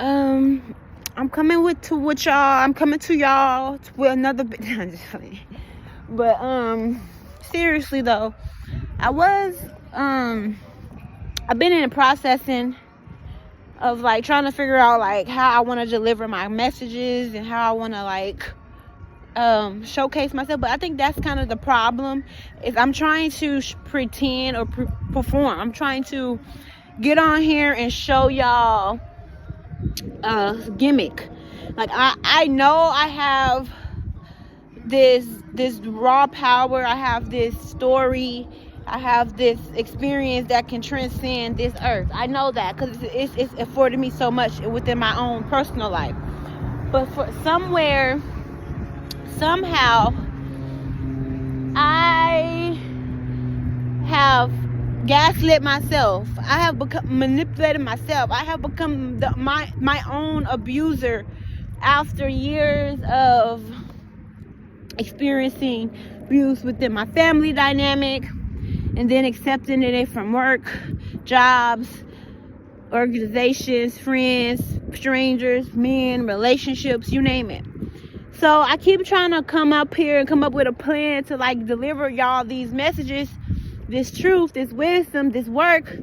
I'm coming with y'all. I'm coming to y'all with another bit. I'm just playing. But seriously though, I've been in the processing of like trying to figure out like how I want to deliver my messages and how I want to like showcase myself. But I think that's kind of the problem, is I'm trying to pretend or perform. I'm trying to get on here and show y'all gimmick. Like I know I have this raw power, I have this story, I have this experience that can transcend this earth. I know that because it's afforded me so much within my own personal life. But for somehow I have gaslit myself. I have become manipulated myself. I have become my own abuser after years of experiencing abuse within my family dynamic, and then accepting it from work, jobs, organizations, friends, strangers, men, relationships, you name it. So I keep trying to come up here and come up with a plan to like deliver y'all these messages, this truth, this wisdom, this work,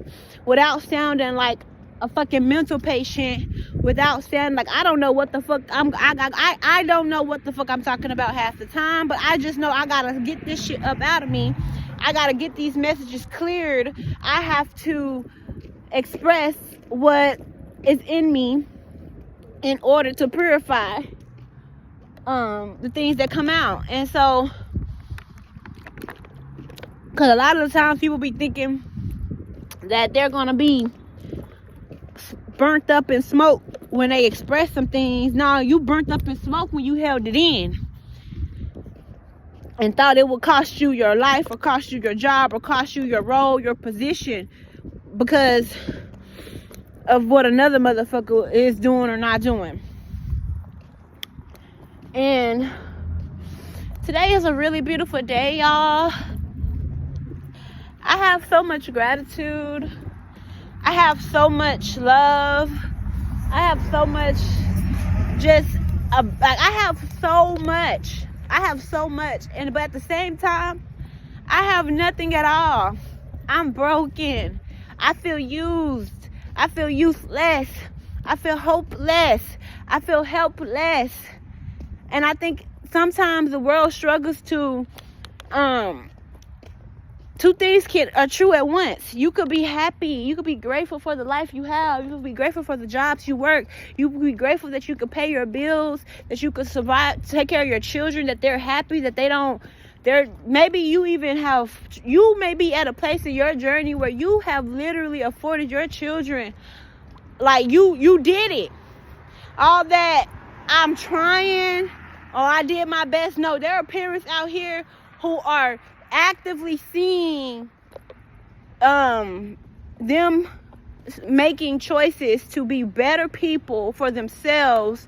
without sounding like a fucking mental patient, without sounding like I don't know what the fuck I don't know what the fuck I'm talking about half the time. But I just know I gotta get this shit up out of me. I gotta get these messages cleared. I have to express what is in me in order to purify the things that come out. And so, because a lot of the times people be thinking that they're gonna be burnt up in smoke when they express some things. No, you burnt up in smoke when you held it in and thought it would cost you your life, or cost you your job, or cost you your role, your position, because of what another motherfucker is doing or not doing. And today is a really beautiful day, y'all. I have so much gratitude. I have so much love. I have so much I have so much. And but at the same time, I have nothing at all. I'm broken. I feel used. I feel useless. I feel hopeless. I feel helpless. And I think sometimes the world struggles to two things are true at once. You could be happy. You could be grateful for the life you have. You could be grateful for the jobs you work. You could be grateful that you could pay your bills, that you could survive, take care of your children, that they're happy, that maybe you may be at a place in your journey where you have literally afforded your children, like you did it. All that I'm trying, or I did my best. No, there are parents out here who are actively seeing them making choices to be better people for themselves,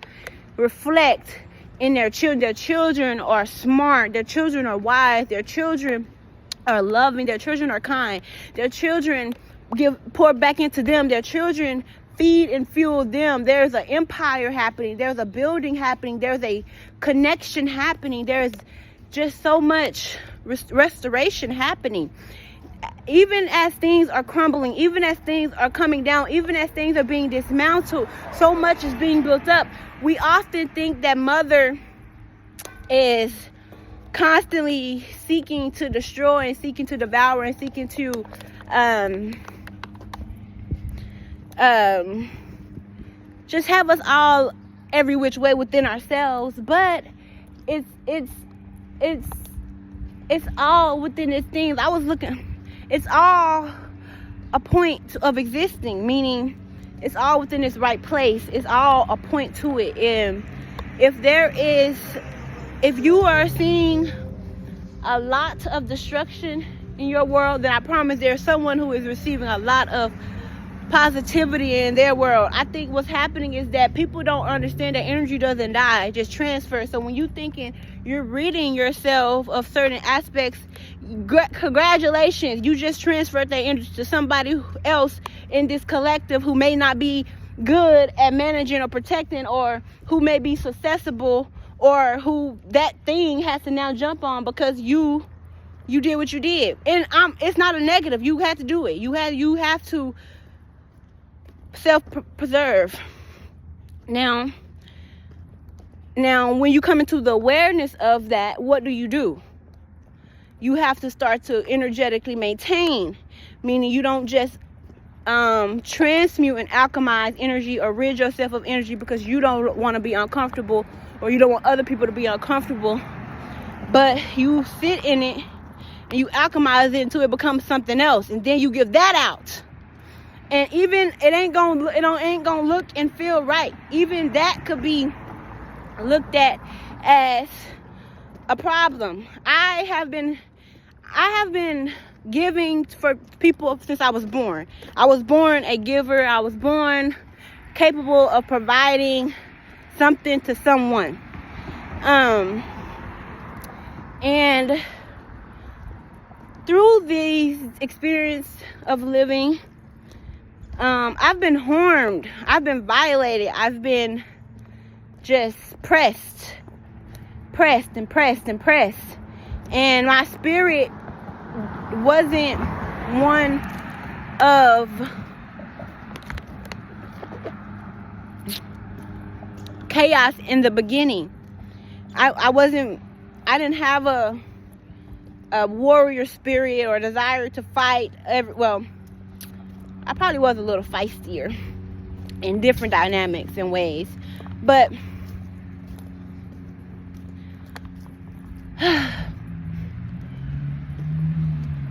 reflect in their children. Their children are smart, their children are wise, their children are loving, their children are kind, their children pour back into them, their children feed and fuel them. There's an empire happening, there's a building happening, there's a connection happening, there's just so much restoration happening. Even as things are crumbling, even as things are coming down, even as things are being dismantled, so much is being built up. We often think that mother is constantly seeking to destroy and seeking to devour and seeking to just have us all every which way within ourselves. But it's all within these things. It's all a point of existing, meaning it's all within its right place. It's all a point to it. And if you are seeing a lot of destruction in your world, then I promise there's someone who is receiving a lot of positivity in their world. I think what's happening is that people don't understand that energy doesn't die, it just transfers. So when you thinking you're ridding yourself of certain aspects, congratulations, you just transferred that energy to somebody else in this collective who may not be good at managing or protecting, or who may be susceptible, or who that thing has to now jump on because you did what you did. And it's not a negative. You had to do it. You have to self-preserve. Now when you come into the awareness of that, what do? You have to start to energetically maintain, meaning you don't just transmute and alchemize energy or rid yourself of energy because you don't want to be uncomfortable, or you don't want other people to be uncomfortable, but you sit in it and you alchemize it until it becomes something else, and then you give that out. And even it ain't gonna look and feel right. Even that could be looked at as a problem. I have been giving for people since I was born. I was born a giver. I was born capable of providing something to someone. And through these experience of living, I've been harmed. I've been violated. I've been just pressed. And my spirit wasn't one of chaos in the beginning. I didn't have a warrior spirit or desire to fight. I probably was a little feistier in different dynamics and ways, but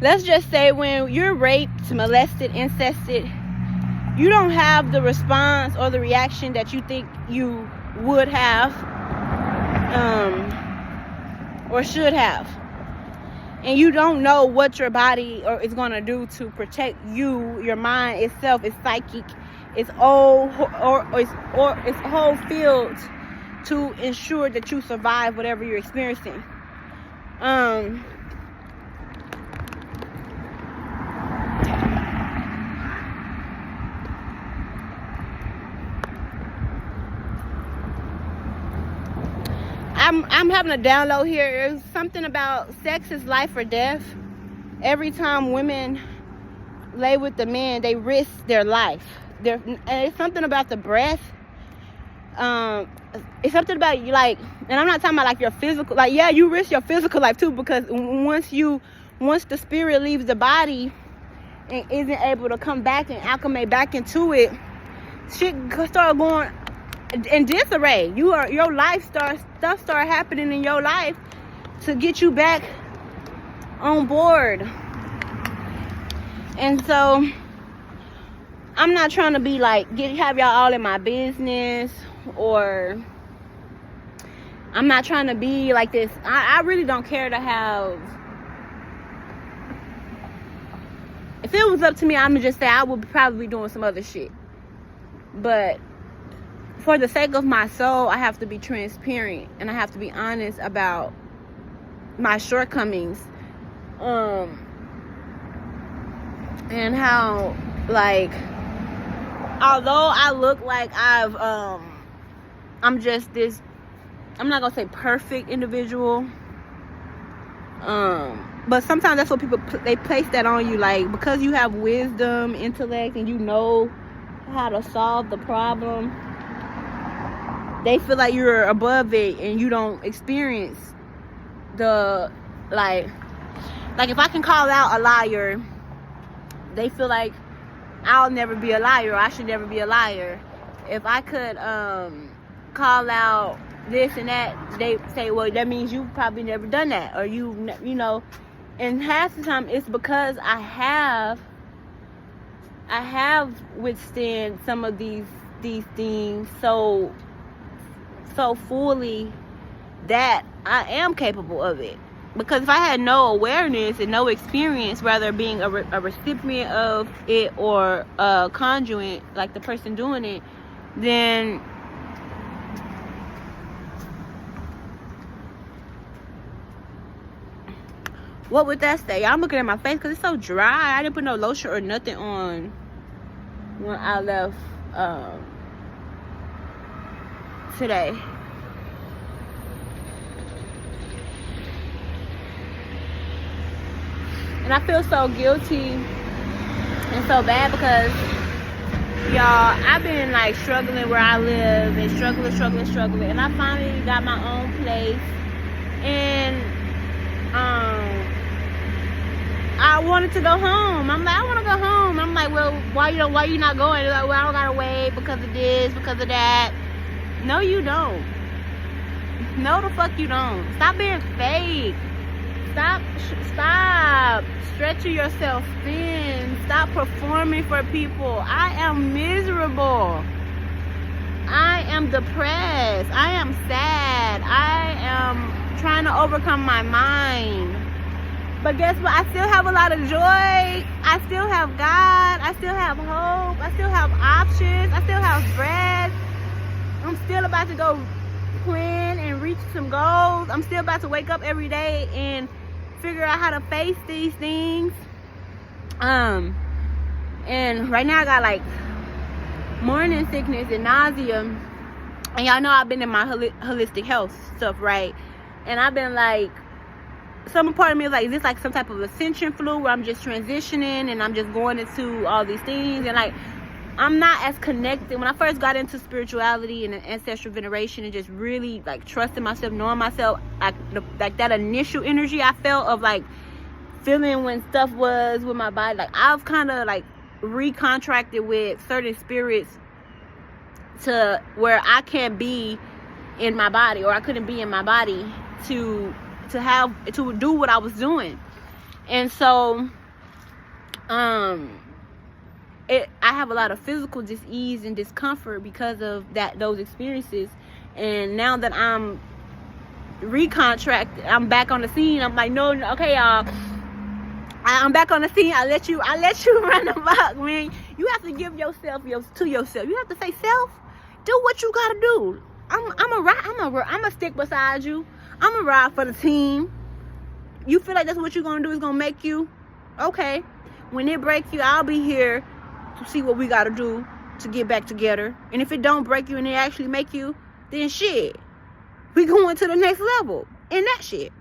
let's just say when you're raped, molested, incested, you don't have the response or the reaction that you think you would have or should have. And you don't know what your body is going to do to protect you, your mind itself, its psychic, its whole field to ensure that you survive whatever you're experiencing. I'm having a download here. There's something about sex is life or death. Every time women lay with the men, they risk their life. And it's something about the breath. It's something about you, like, and I'm not talking about like your physical, like, yeah, you risk your physical life too, because once the spirit leaves the body and isn't able to come back and acclimate back into it, shit start going in disarray. Your life stuff start happening in your life to get you back on board. And so I'm not trying to be like have y'all all in my business, or I'm not trying to be like this. I really don't care to have. If it was up to me, I'm gonna just say I would probably be doing some other shit. But for the sake of my soul, I have to be transparent and I have to be honest about my shortcomings. And how, like, although I look like I'm just this, I'm not gonna say perfect individual, but sometimes that's what people they place that on you, like, because you have wisdom, intellect, and you know how to solve the problem, they feel like you're above it and you don't experience the like if I can call out a liar, they feel like I'll never be a liar, or I should never be a liar. If I could call out this and that, they say, well, that means you've probably never done that, or you know. And half the time it's because I have withstand some of these things so fully that I am capable of it. Because if I had no awareness and no experience, rather being a recipient of it or a conduit, like the person doing it, then what would that say? I'm looking at my face because it's so dry. I didn't put no lotion or nothing on when I left today. And I feel so guilty and so bad because, y'all, I've been like struggling where I live and struggling. And I finally got my own place. And I wanted to go home. I'm like, I want to go home. I'm like, well, why you not going? They're like, well, I don't gotta wait because of this, because of that. No, you don't. No, the fuck you don't. Stop being fake. Stop stretching yourself thin. Stop performing for people. I am miserable. I am depressed. I am sad. I am trying to overcome my mind. But guess what? I still have a lot of joy. I still have God. I still have hope. I still have options. I still have bread. I'm still about to go plan and reach some goals. I'm still about to wake up every day and figure out how to face these things. And right now I got like morning sickness and nausea. And y'all know I've been in my holistic health stuff, right? And I've been like, some part of me is like, is this like some type of ascension flu where I'm just transitioning and I'm just going into all these things? And like, I'm not as connected. When I first got into spirituality and ancestral veneration and just really like trusting myself, knowing myself, like that initial energy I felt of like feeling when stuff was with my body, like I've kind of like recontracted with certain spirits to where I can't be in my body, or I couldn't be in my body to do what I was doing. And so I have a lot of physical dis-ease and discomfort because of those experiences. And now that I'm recontracted, I'm back on the scene. I'm like, no, okay, y'all, I'm back on the scene. I let you run the block, man. You have to give yourself to yourself. You have to say, self, do what you gotta do. I'm a stick beside you. I'm a ride for the team. You feel like that's what you're gonna do is gonna make you okay. When it break you, I'll be here to see what we gotta do to get back together. And if it don't break you and it actually make you, then shit, we going to the next level in that shit.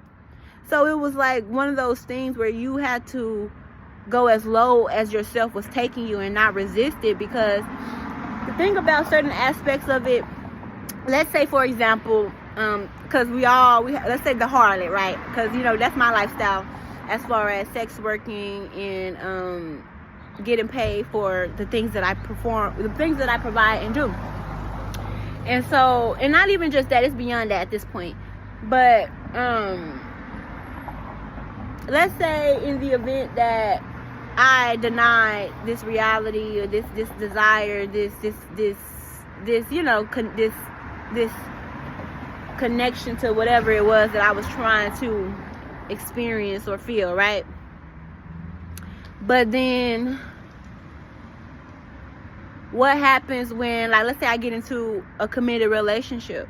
So it was like one of those things where you had to go as low as yourself was taking you and not resist it. Because the thing about certain aspects of it, let's say for example, because let's say the harlot, right? Because that's my lifestyle as far as sex working and getting paid for the things that I perform, the things that I provide and do. And so, and not even just that, it's beyond that at this point. But let's say in the event that I deny this reality or this desire, this connection to whatever it was that I was trying to experience or feel, right? But then what happens when, like, let's say I get into a committed relationship.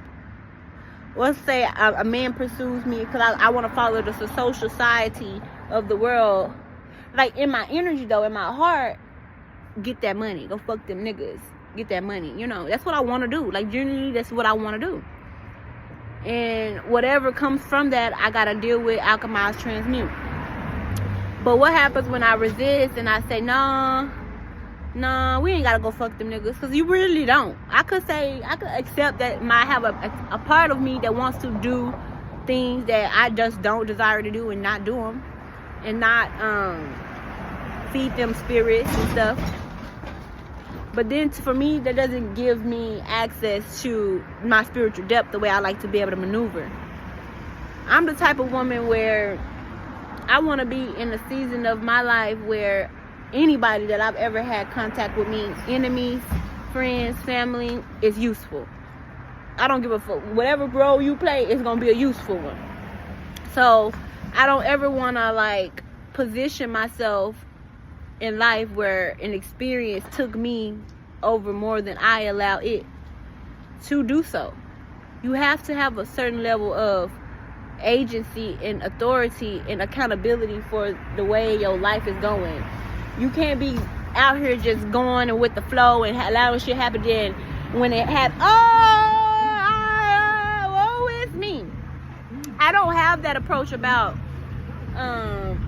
Let's say a man pursues me because I want to follow the social society of the world. Like, in my energy, though, in my heart, get that money. Go fuck them niggas. Get that money. That's what I want to do. Like, generally, that's what I want to do. And whatever comes from that, I got to deal with, alchemize, transmute. But what happens when I resist and I say, nah, we ain't got to go fuck them niggas? Because you really don't. I could accept that I have a part of me that wants to do things that I just don't desire to do and not do them. And not feed them spirits and stuff. But then for me, that doesn't give me access to my spiritual depth the way I like to be able to maneuver. I'm the type of woman where I want to be in a season of my life where anybody that I've ever had contact with me, enemies, friends, family, is useful. I don't give a fuck. Whatever role you play is going to be a useful one. So I don't ever want to like position myself in life where an experience took me over more than I allow it to do so. You have to have a certain level of agency and authority and accountability for the way your life is going. You can't be out here just going and with the flow and allowing shit happen. Then when it happens, I I don't have that approach about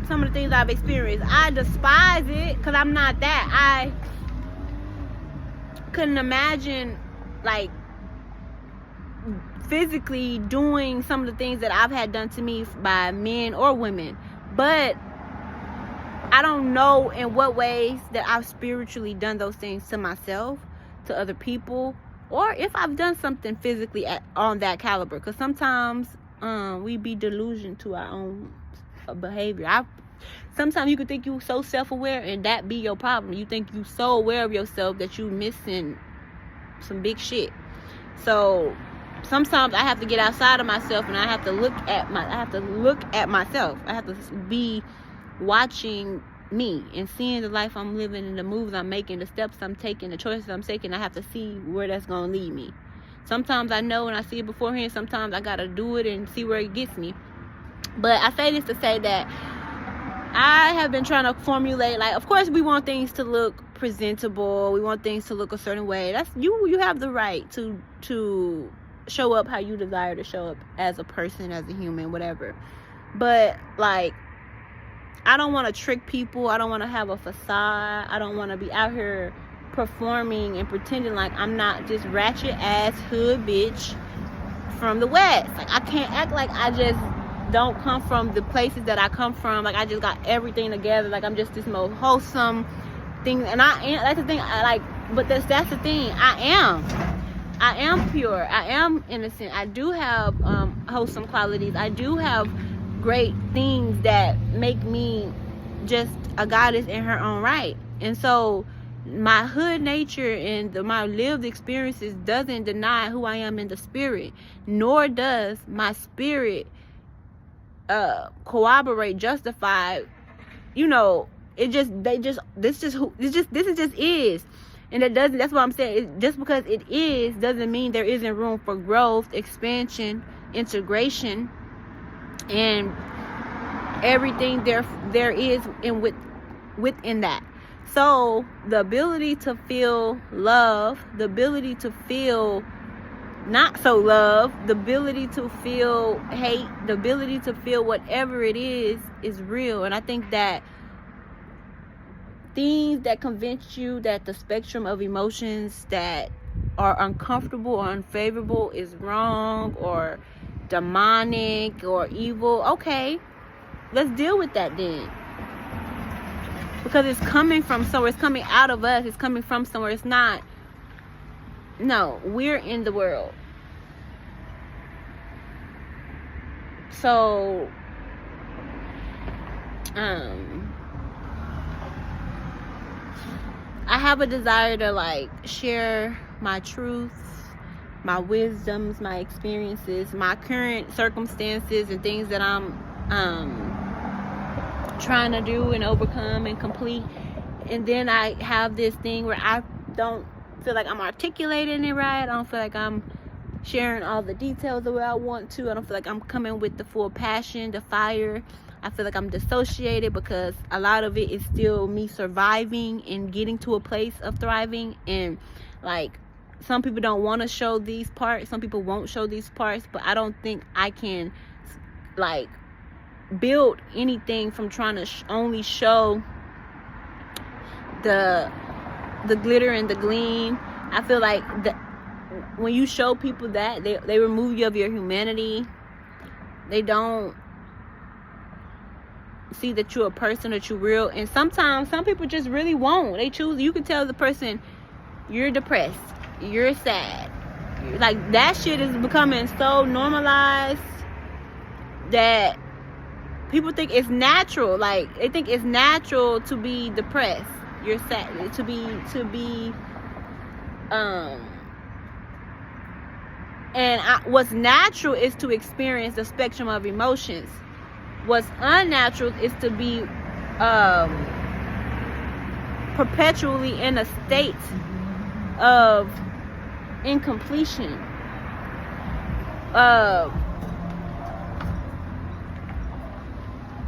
some of the things I've experienced. I despise it because I'm not that. I couldn't imagine like physically doing some of the things that I've had done to me by men or women, but I don't know in what ways that I've spiritually done those things to myself, to other people, or if I've done something physically on that caliber, because sometimes we be delusioned to our own behavior. Sometimes you could think you so self-aware and that be your problem. You think you so aware of yourself that you missing some big shit. So sometimes I have to get outside of myself and I have to look at myself. I have to be watching me and seeing the life I'm living and the moves I'm making, the steps I'm taking, the choices I'm taking. I have to see where that's going to lead me. Sometimes I know and I see it beforehand. Sometimes I got to do it and see where it gets me. But I say this to say that I have been trying to formulate, like, of course we want things to look presentable. We want things to look a certain way. That's you have the right to show up how you desire to show up as a person, as a human, whatever. But like, I don't want to trick people. I don't want to have a facade. I don't want to be out here performing and pretending like I'm not this ratchet ass hood bitch from the West. Like, I can't act like I just don't come from the places that I come from. Like, I just got everything together. Like, I'm just this most wholesome thing. And I am, that's the thing. But that's the thing. I am pure. I am innocent. I do have wholesome qualities. I do have great things that make me just a goddess in her own right. And so my hood nature and my lived experiences doesn't deny who I am in the spirit, nor does my spirit corroborate, justify, this is. And that's what I'm saying. Just because it is doesn't mean there isn't room for growth, expansion, integration, and everything there is within that. So the ability to feel love, the ability to feel not so love, the ability to feel hate, the ability to feel whatever it is real. And I think that things that convince you that the spectrum of emotions that are uncomfortable or unfavorable is wrong or demonic or evil, okay, let's deal with that then. Because it's coming from somewhere. It's coming out of us. It's coming from somewhere. It's not. No, we're in the world. So, I have a desire to share my truths, my wisdoms, my experiences, my current circumstances, and things that I'm trying to do and overcome and complete. And then I have this thing where I don't feel like I'm articulating it right. I don't feel like I'm sharing all the details the way I want to. I don't feel like I'm coming with the full passion, the fire. I feel like I'm dissociated because a lot of it is still me surviving and getting to a place of thriving. And some people don't want to show these parts. Some people won't show these parts. But I don't think I can build anything from trying to only show the glitter and the gleam. I feel like when you show people that, they remove you of your humanity. They don't see that you're a person, that you're real. And sometimes some people just really won't. They choose. You can tell the person you're depressed, you're sad. That shit is becoming so normalized that people think it's natural. They think it's natural to be depressed. You're sad, to be what's natural is to experience the spectrum of emotions. What's unnatural is to be perpetually in a state of incompletion,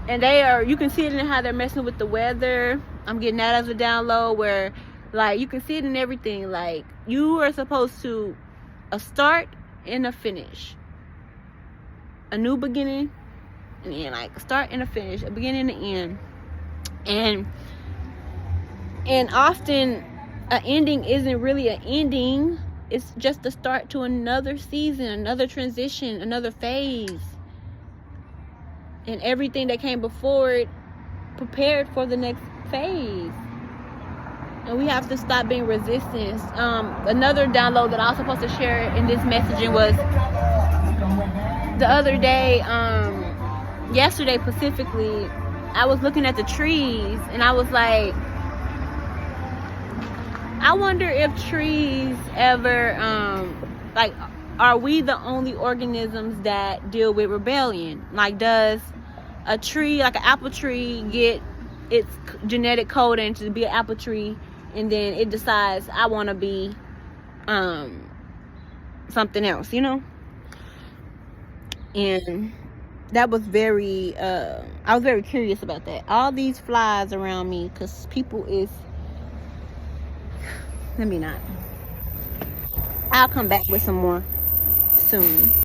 and you can see it in how they're messing with the weather. I'm getting that as a download where you can see it in everything. You are supposed to a start and a finish. a new beginning and end, like start and a finish, a beginning and an end. And often an ending isn't really an ending. It's just the start to another season, another transition, another phase. And everything that came before it prepared for the next phase. And we have to stop being resistant. Another download that I was supposed to share in this messaging was the other day, yesterday specifically, I was looking at the trees and I was like, I wonder if trees ever, like, are we the only organisms that deal with rebellion? Like, does a tree, like an apple tree, get its genetic coding to be an apple tree, and then it decides I want to be something else, you know? And that was very, I was very curious about that. All these flies around me, because people is, let me not. I'll come back with some more soon.